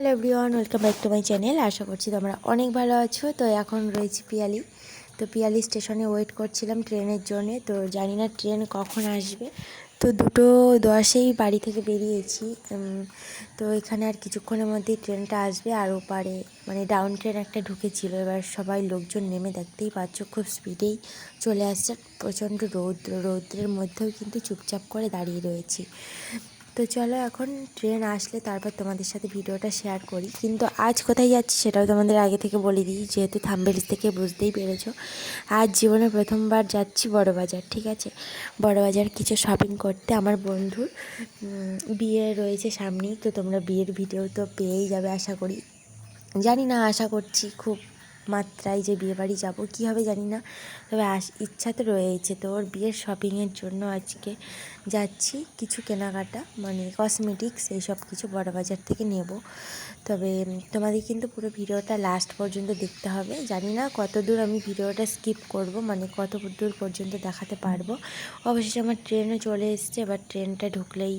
Hello everyone, welcome back to my channel. আশা করছি তোমরা অনেক ভালো আছো। তো এখন রয়েছি পিয়ালি। তো পিয়ালি স্টেশনে ওয়েট করছিলাম ট্রেনের জন্যে। তো জানি না ট্রেন কখন আসবে। তো 2:10-এই বাড়ি থেকে বেরিয়েছি। তো এখানে আর কিছুক্ষণের মধ্যেই ট্রেনটা আসবে। আর ওপারে মানে ডাউন ট্রেন একটা ঢুকেছিল। এবার সবাই লোকজন নেমে দেখতেই পাচ্ছ খুব স্পিডেই চলে আসছে। প্রচণ্ড রৌদ্রের মধ্যেও কিন্তু চুপচাপ করে দাঁড়িয়ে রয়েছি। তো চলো এখন ট্রেন আসলে তারপর তোমাদের সাথে ভিডিওটা শেয়ার করি। কিন্তু আজ কোথায় যাচ্ছি সেটাও তোমাদের আগে থেকে বলে দিই, যেহেতু থাম্বনেল থেকে বুঝতেই পেরেছো। আজ জীবনে প্রথমবার যাচ্ছি বড়বাজার। ঠিক আছে, বড়বাজার কিছু শপিং করতে। আমার বন্ধুর বিয়ে রয়েছে সামনেই। তো তোমরা বিয়ের ভিডিও তো পেয়েই যাবে আশা করি। জানি না, আশা করছি খুব মাত্রায় যে বিয়েবাড়ি যাব, কী হবে জানি না, তবে ইচ্ছা তো রয়েছে। তো ওর বিয়ের শপিংয়ের জন্য আজকে যাচ্ছি। কিছু কেনাকাটা মানে কসমেটিক্স এইসব কিছু বড়বাজার থেকে নেব। তবে তোমাদের কিন্তু পুরো ভিডিওটা লাস্ট পর্যন্ত দেখতে হবে। জানি না কত দূর আমি ভিডিওটা স্কিপ করব, মানে কত দূর পর্যন্ত দেখাতে পারবো। অবশেষে আমার ট্রেনও চলে এসছে। এবার ট্রেনটা ঢুকলেই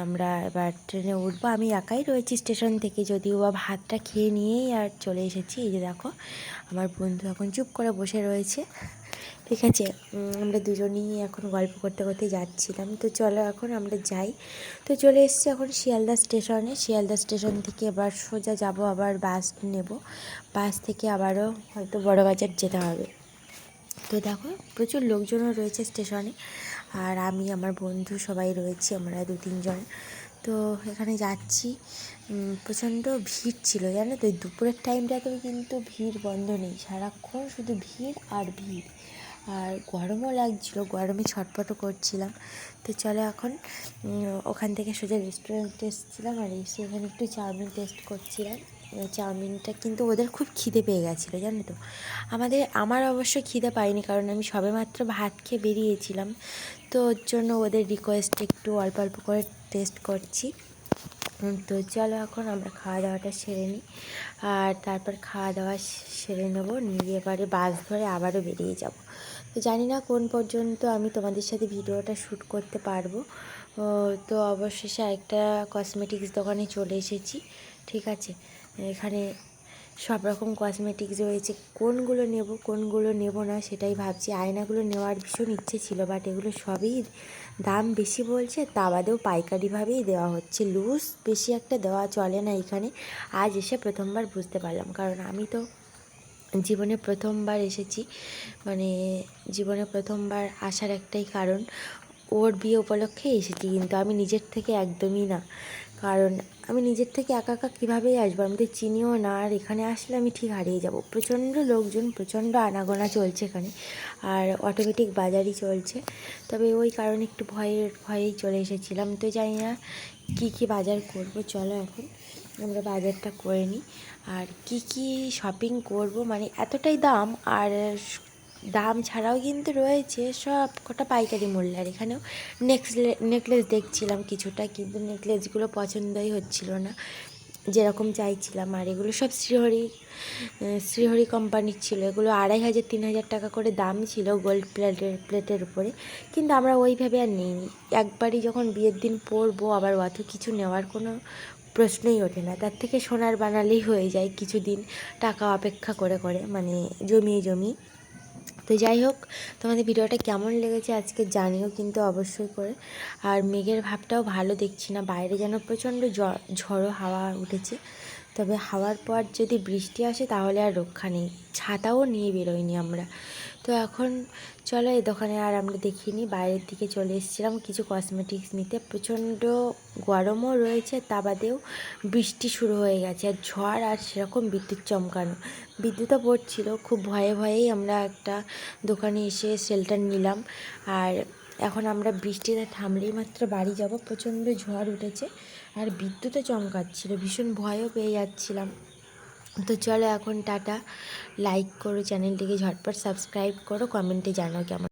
আমরা এবার ট্রেনে উঠবো। আমি একাই রয়েছি স্টেশন থেকে, যদিও বা ভাতটা খেয়ে নিয়েই আর চলে এসেছি। এই যে দেখো আমার বন্ধু এখন চুপ করে বসে রয়েছে। ঠিক আছে, আমরা দুজনেই এখন গল্প করতে করতে যাচ্ছিলাম। তো চলো এখন আমরা যাই। তো চলে এসেছি এখন শিয়ালদা স্টেশনে। শিয়ালদা স্টেশন থেকে এবার সোজা যাব, আবার বাস নেব। বাস থেকে আবারও হয়তো বড়বাজার যেতে হবে। তো দেখো প্রচুর লোকজনও রয়েছে স্টেশনে। আর আমি আমার বন্ধু সবাই রয়েছি, আমরা 2-3 জন। তো এখানে যাচ্ছি। প্রচণ্ড ভিড় ছিল জানো তো। দুপুরের টাইমটাতেও কিন্তু ভিড় বন্ধ নেই, সারাক্ষণ শুধু ভিড় আর ভিড়। আর গরমও লাগছিলো, গরমে ছটফটও করছিলাম। তো চলো এখন ওখান থেকে সোজা রেস্টুরেন্টে এসেছিলাম। আর এসে এখানে একটু চাউমিন টেস্ট করছিলাম। চাউমিনটা কিন্তু ওদের খুব খিদে পেয়ে গেছিলো জানো তো। আমার অবশ্য খিদে পাইনি, কারণ আমি সবেমাত্র ভাত খেয়ে বেরিয়েছিলাম। তো ওর জন্য ওদের রিকোয়েস্ট একটু অল্প অল্প করে টেস্ট করছি। তো চলো এখন আমরা খাওয়া দাওয়াটা সেরে নিই। আর তারপর খাওয়া দাওয়া সেরে নেবো, নিয়ে এবারে বাস ধরে আবারও বেরিয়ে যাব। তো জানি না কোন পর্যন্ত আমি তোমাদের সাথে ভিডিওটা শ্যুট করতে পারবো। তো অবশেষে একটা কসমেটিক্স দোকানে চলে এসেছি। ঠিক আছে, এখানে সব রকম কসমেটিক্স রয়েছে। কোনগুলো নেব কোনগুলো নেব না সেটাই ভাবছি। আয়নাগুলো নেওয়ার ভীষণ ইচ্ছে ছিল, বাট এগুলো সবই দাম বেশি বলছে, তা বাদেও পাইকারিভাবেই দেওয়া হচ্ছে। লুজ বেশি একটা দেওয়া চলে না এখানে। আজ এসে প্রথমবার বুঝতে পারলাম, কারণ আমি তো জীবনে প্রথমবার এসেছি। মানে জীবনে প্রথমবার আসার একটাই কারণ, ওর বিয়ে উপলক্ষে এসেছি। কিন্তু আমি নিজের থেকে একদমই না, কারণ আমি নিজের থেকে একা একা কীভাবেই আসবো, আমি তো চিনিও না। আর এখানে আসলে আমি ঠিক হারিয়ে যাব। প্রচণ্ড লোকজন, প্রচণ্ড আনাগোনা চলছে এখানে। আর অটোমেটিক বাজারই চলছে। তবে ওই কারণে একটু ভয়েই চলে এসেছিলাম। তো জানি না কী বাজার করব। চলো এখন আমরা বাজারটা করে নিই। আর কি শপিং করব, মানে এতটাই দাম। আর দাম ছাড়াও কিন্তু রয়েছে সব কটা পাইকারি মূল্য। আর এখানেও নেকলেস দেখছিলাম কিছুটা, কিন্তু নেকলেসগুলো পছন্দই হচ্ছিল না যেরকম চাইছিলাম। আর এগুলো সব শ্রীহরি কোম্পানির ছিল। এগুলো 2500-3000 টাকা করে দাম ছিল গোল্ড প্লেটের উপরে। কিন্তু আমরা ওইভাবে আর নিইনি। একবারই যখন বিয়ের দিন পরবো, আবার অত কিছু নেওয়ার কোনো প্রশ্নই ওঠে না। তার থেকে সোনার বানালেই হয়ে যায়, কিছুদিন টাকা অপেক্ষা করে মানে জমিয়ে। তো যাই হোক, তোমাদের ভিডিওটা কেমন লেগেছে আজকে জানিও কিন্তু অবশ্যই করে। আর মেঘের ভাবটাও ভালো দেখছি না, বাইরে যেন প্রচণ্ড ঝড়ো হাওয়া উঠেছে। তবে হাওয়ার পর যদি বৃষ্টি আসে তাহলে আর রক্ষা নেই। ছাতাও নিয়ে বেরোইনি আমরা। তো এখন চলো এই দোকানে আর আমরা দেখিনি, বাইরের দিকে চলে এসেছিলাম কিছু কসমেটিক্স নিতে। প্রচণ্ড গরমও রয়েছে, তা বাদেও বৃষ্টি শুরু হয়ে গেছে আর ঝড়, আর সেরকম বিদ্যুৎ চমকানো। বিদ্যুৎও পড়ছিল, খুব ভয়েই আমরা একটা দোকানে এসে শেল্টার নিলাম। আর এখন আমরা বৃষ্টিতে থামলেই মাত্র বাড়ি যাব। প্রচণ্ড ঝড় উঠেছে আর বিদ্যুৎও চমকাচ্ছিল, ভীষণ ভয়ও পেয়ে যাচ্ছিলাম। তো চলো এখন টাটা। লাইক করো চ্যানেলটিকে, ঝটপট সাবস্ক্রাইব করো, কমেন্টে জানাও কেমন।